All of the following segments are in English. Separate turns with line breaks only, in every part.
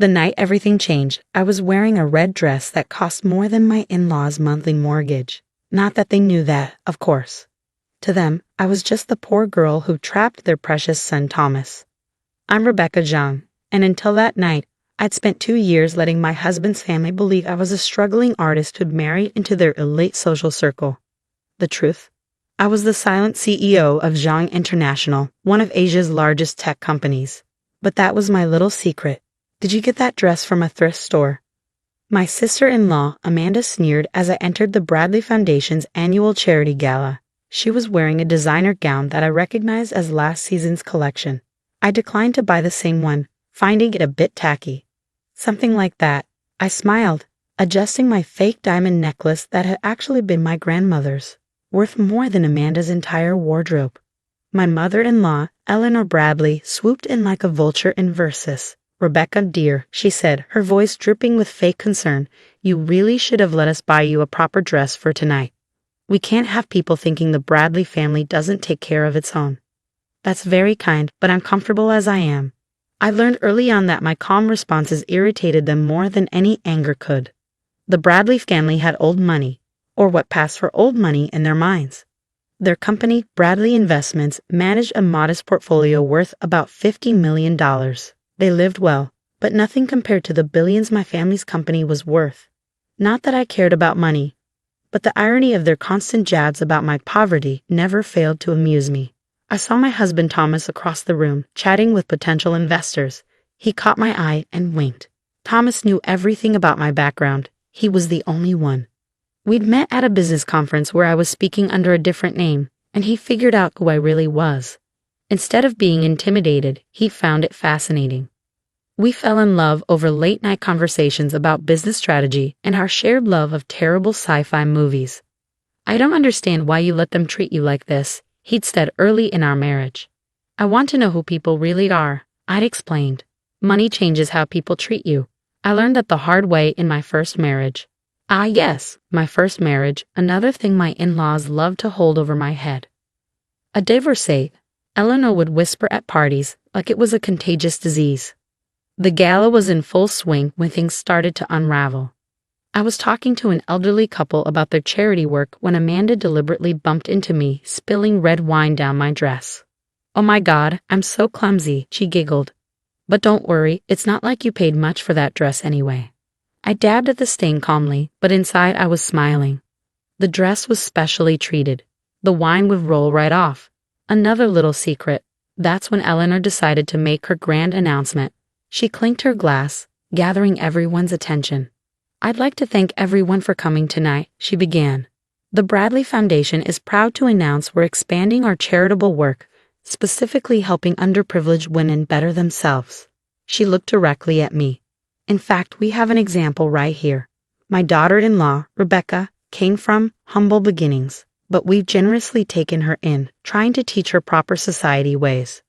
The night everything changed, I was wearing a red dress that cost more than my in-laws' monthly mortgage. Not that they knew that, of course. To them, I was just the poor girl who trapped their precious son Thomas. I'm Rebecca Zhang, and until that night, I'd spent 2 years letting my husband's family believe I was a struggling artist who'd married into their elite social circle. The truth? I was the silent CEO of Zhang International, one of Asia's largest tech companies. But that was my little secret. Did you get that dress from a thrift store? My sister-in-law, Amanda, sneered as I entered the Bradley Foundation's annual charity gala. She was wearing a designer gown that I recognized as last season's collection. I declined to buy the same one, finding it a bit tacky. Something like that. I smiled, adjusting my fake diamond necklace that had actually been my grandmother's, worth more than Amanda's entire wardrobe. My mother-in-law, Eleanor Bradley, swooped in like a vulture in verses. "Rebecca, dear," she said, her voice dripping with fake concern, "you really should have let us buy you a proper dress for tonight. We can't have people thinking the Bradley family doesn't take care of its own." That's very kind, but I'm comfortable as I am. I learned early on that my calm responses irritated them more than any anger could. The Bradley family had old money, or what passed for old money in their minds. Their company, Bradley Investments, managed a modest portfolio worth about $50 million. They lived well, but nothing compared to the billions my family's company was worth. Not that I cared about money, but the irony of their constant jabs about my poverty never failed to amuse me. I saw my husband Thomas across the room, chatting with potential investors. He caught my eye and winked. Thomas knew everything about my background. He was the only one. We'd met at a business conference where I was speaking under a different name, and he figured out who I really was. Instead of being intimidated, he found it fascinating. We fell in love over late-night conversations about business strategy and our shared love of terrible sci-fi movies. "I don't understand why you let them treat you like this," he'd said early in our marriage. "I want to know who people really are," I'd explained. "Money changes how people treat you. I learned that the hard way in my first marriage." Ah yes, my first marriage, another thing my in-laws loved to hold over my head. A divorcee, Eleanor would whisper at parties like it was a contagious disease. The gala was in full swing when things started to unravel. I was talking to an elderly couple about their charity work when Amanda deliberately bumped into me, spilling red wine down my dress. "Oh my God, I'm so clumsy," she giggled. "But don't worry, it's not like you paid much for that dress anyway." I dabbed at the stain calmly, but inside I was smiling. The dress was specially treated. The wine would roll right off. Another little secret. That's when Eleanor decided to make her grand announcement. She clinked her glass, gathering everyone's attention. "I'd like to thank everyone for coming tonight," she began. "The Bradley Foundation is proud to announce we're expanding our charitable work, specifically helping underprivileged women better themselves." She looked directly at me. "In fact, we have an example right here. My daughter-in-law, Rebecca, came from humble beginnings, but we've generously taken her in, trying to teach her proper society ways."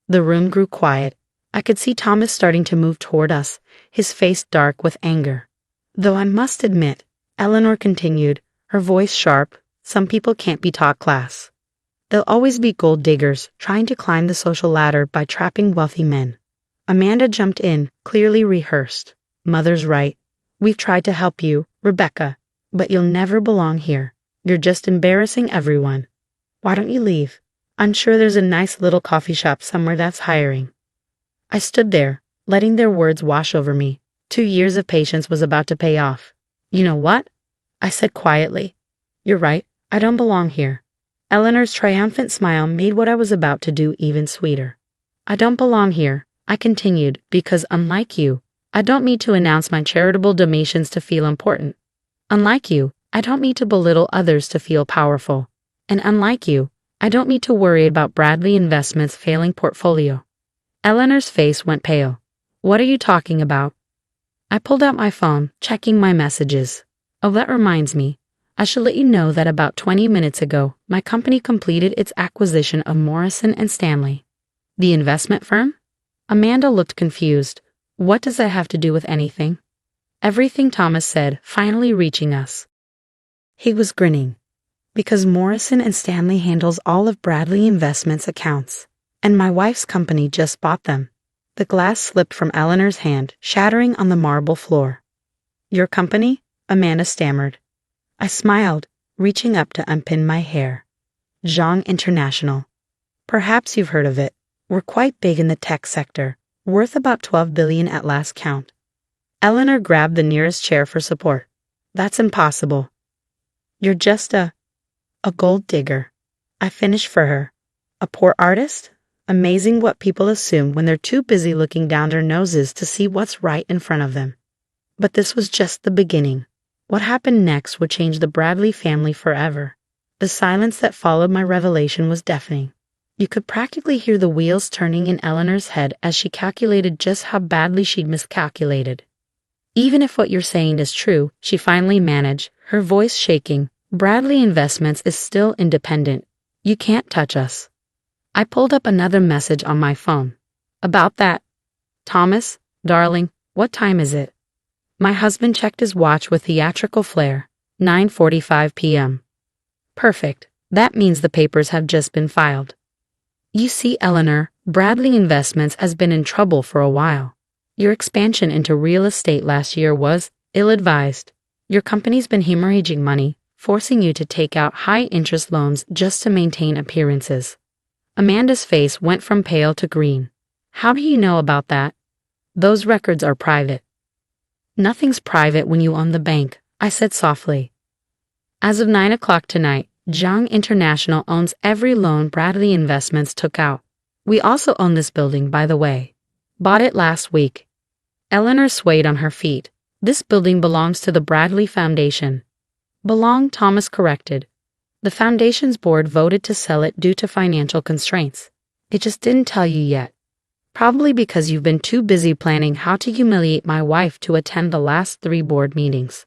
The room grew quiet. I could see Thomas starting to move toward us, his face dark with anger. "Though I must admit," Eleanor continued, her voice sharp, "some people can't be taught class. They'll always be gold diggers, trying to climb the social ladder by trapping wealthy men." Amanda jumped in, clearly rehearsed. "Mother's right. We've tried to help you, Rebecca, but you'll never belong here. You're just embarrassing everyone. Why don't you leave? I'm sure there's a nice little coffee shop somewhere that's hiring." I stood there, letting their words wash over me. 2 years of patience was about to pay off. "You know what?" I said quietly. "You're right, I don't belong here." Eleanor's triumphant smile made what I was about to do even sweeter. "I don't belong here," I continued, "because unlike you, I don't need to announce my charitable donations to feel important. Unlike you, I don't need to belittle others to feel powerful. And unlike you, I don't need to worry about Bradley Investments' failing portfolio." Eleanor's face went pale. "What are you talking about?" I pulled out my phone, checking my messages. "Oh, that reminds me. I should let you know that about 20 minutes ago, my company completed its acquisition of Morrison & Stanley." "The investment firm?" Amanda looked confused. "What does that have to do with anything?" "Everything," Thomas said, finally reaching us. He was grinning. "Because Morrison & Stanley handles all of Bradley Investments' accounts, and my wife's company just bought them. The glass slipped from Eleanor's hand, shattering on the marble floor. Your company? Amanda stammered. I smiled, reaching up to unpin my hair. Zhang International. Perhaps you've heard of it. We're quite big in the tech sector, worth about 12 billion at last count. Eleanor grabbed the nearest chair for support. That's impossible. You're just a gold digger. I finished for her. A poor artist? Amazing what people assume when they're too busy looking down their noses to see what's right in front of them. But this was just the beginning. What happened next would change the Bradley family forever. The silence that followed my revelation was deafening. You could practically hear the wheels turning in Eleanor's head as she calculated just how badly she'd miscalculated. Even if what you're saying is true, she finally managed, her voice shaking, Bradley Investments is still independent. You can't touch us. I pulled up another message on my phone. About that. Thomas, darling, what time is it? My husband checked his watch with theatrical flair. 9:45 p.m. Perfect. That means the papers have just been filed. You see, Eleanor, Bradley Investments has been in trouble for a while. Your expansion into real estate last year was ill-advised. Your company's been hemorrhaging money, forcing you to take out high-interest loans just to maintain appearances. Amanda's face went from pale to green. How do you know about that? Those records are private. Nothing's private when you own the bank, I said softly. As of 9 o'clock tonight, Zhang International owns every loan Bradley Investments took out. We also own this building, by the way. Bought it last week. Eleanor swayed on her feet. This building belongs to the Bradley Foundation. Belong, Thomas corrected. The foundation's board voted to sell it due to financial constraints. It just didn't tell you yet. Probably because you've been too busy planning how to humiliate my wife to attend the last 3 board meetings.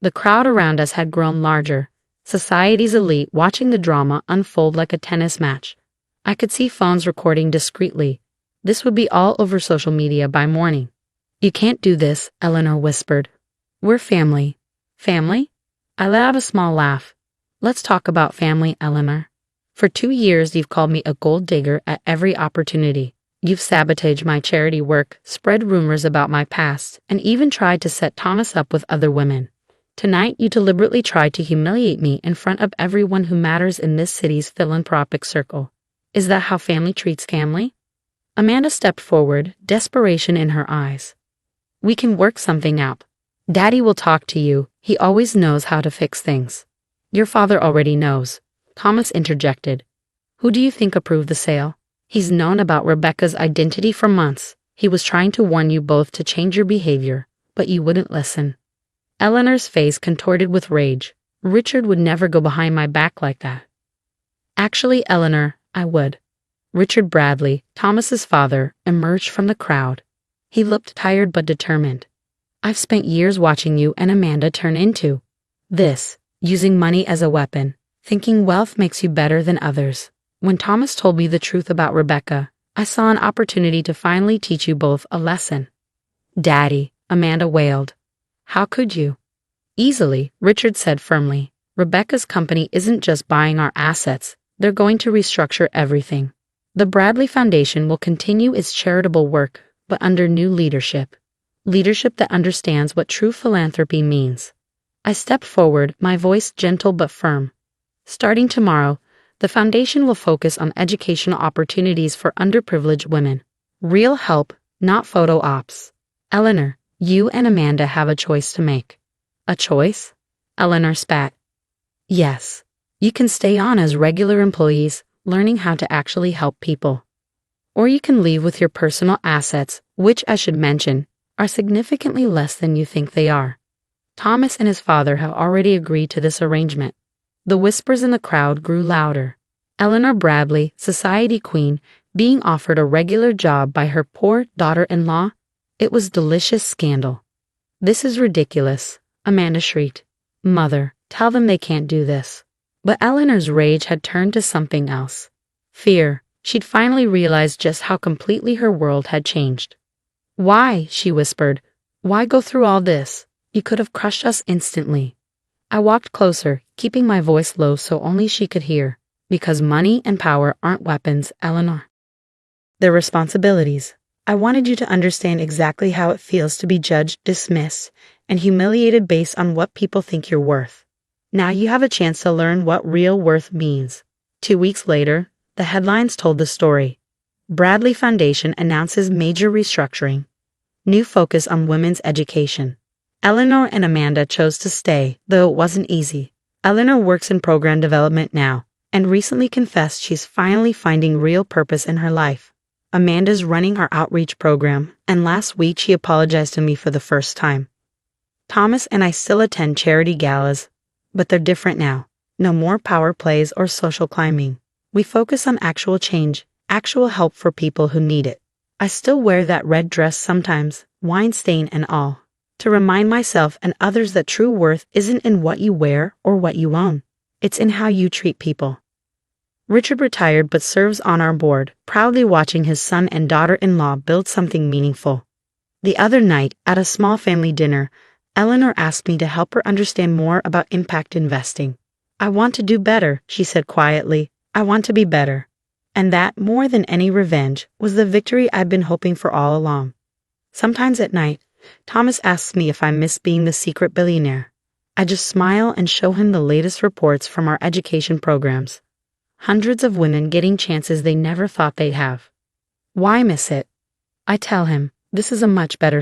The crowd around us had grown larger, society's elite watching the drama unfold like a tennis match. I could see phones recording discreetly. This would be all over social media by morning. You can't do this, Eleanor whispered. We're family. Family? I let out a small laugh. Let's talk about family, Eleanor. For 2 years, you've called me a gold digger at every opportunity. You've sabotaged my charity work, spread rumors about my past, and even tried to set Thomas up with other women. Tonight, you deliberately tried to humiliate me in front of everyone who matters in this city's philanthropic circle. Is that how family treats family? Amanda stepped forward, desperation in her eyes. We can work something out. Daddy will talk to you. He always knows how to fix things. Your father already knows. Thomas interjected. Who do you think approved the sale? He's known about Rebecca's identity for months. He was trying to warn you both to change your behavior, but you wouldn't listen. Eleanor's face contorted with rage. Richard would never go behind my back like that. Actually, Eleanor, I would. Richard Bradley, Thomas's father, emerged from the crowd. He looked tired but determined. I've spent years watching you and Amanda turn into this, using money as a weapon, thinking wealth makes you better than others. When Thomas told me the truth about Rebecca, I saw an opportunity to finally teach you both a lesson. Daddy, Amanda wailed. How could you? Easily, Richard said firmly. Rebecca's company isn't just buying our assets, they're going to restructure everything. The Bradley Foundation will continue its charitable work, but under new leadership. Leadership that understands what true philanthropy means. I stepped forward, my voice gentle but firm. Starting tomorrow, the foundation will focus on educational opportunities for underprivileged women. Real help, not photo ops. Eleanor, you and Amanda have a choice to make. A choice? Eleanor spat. Yes. You can stay on as regular employees, learning how to actually help people. Or you can leave with your personal assets, which I should mention, are significantly less than you think they are. Thomas and his father have already agreed to this arrangement. The whispers in the crowd grew louder. Eleanor Bradley, society queen, being offered a regular job by her poor daughter-in-law? It was delicious scandal. This is ridiculous, Amanda shrieked. Mother, tell them they can't do this. But Eleanor's rage had turned to something else. Fear. She'd finally realized just how completely her world had changed. Why, she whispered. Why go through all this? You could have crushed us instantly. I walked closer, keeping my voice low so only she could hear. Because money and power aren't weapons, Eleanor. They're responsibilities. I wanted you to understand exactly how it feels to be judged, dismissed, and humiliated based on what people think you're worth. Now you have a chance to learn what real worth means. 2 weeks later, the headlines told the story. Bradley Foundation announces major restructuring. New focus on women's education. Eleanor and Amanda chose to stay, though it wasn't easy. Eleanor works in program development now, and recently confessed she's finally finding real purpose in her life. Amanda's running our outreach program, and last week she apologized to me for the first time. Thomas and I still attend charity galas, but they're different now. No more power plays or social climbing. We focus on actual change, actual help for people who need it. I still wear that red dress sometimes, wine stain and all, to remind myself and others that true worth isn't in what you wear or what you own. It's in how you treat people. Richard retired but serves on our board, proudly watching his son and daughter-in-law build something meaningful. The other night, at a small family dinner, Eleanor asked me to help her understand more about impact investing. I want to do better, she said quietly. I want to be better. And that, more than any revenge, was the victory I've been hoping for all along. Sometimes at night, Thomas asks me if I miss being the secret billionaire. I just smile and show him the latest reports from our education programs. Hundreds of women getting chances they never thought they'd have. Why miss it? I tell him, this is a much better